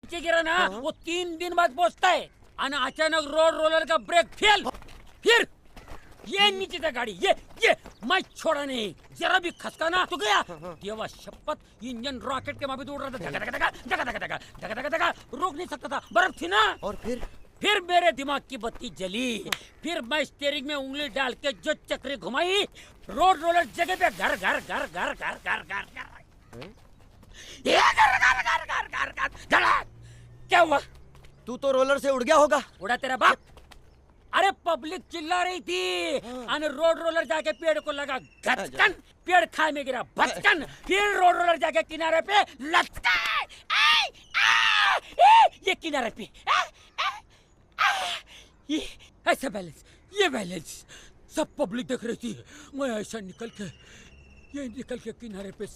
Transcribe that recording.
नीचे गिरा ना वो 3 दिन बाद पहुंचता है। और अचानक रोड रोलर का ब्रेक फेल, फिर ये नीचे था गाड़ी, ये मैं छोड़ा नहीं, जरा भी खसका ना तो गया। देवा शपथ, इंजन रॉकेट के माफी उड़ रहा था, धका धका धका धका धका धका धका धका धका, रोक नहीं सकता था, बर्फ थी ना। और फिर मेरे दिमाग की बत्ती जली। फिर मैं स्टीयरिंग में उंगली डाल के जो चक्री घुमाई, रोड रोलर जगह पे घर घर घर घर घर घर घर घर ये घर घर घर घर घर घर धड़ाक। क्या हुआ? तू तो रोलर से उड़ गया होगा। उड़ा तेरा बाप। अरे पब्लिक चिल्ला रही थी और रोड रोलर जाके पेड़ को लगा घचकन, पेड़ खाई में गिरा भचकन, फिर रोड रोलर जाके किनारे पे लटका। ये किनारे पे ये ऐसा बैलेंस, ये बैलेंस सब पब्लिक देख रही थी। मैं ऐसा निकल के किनारे पे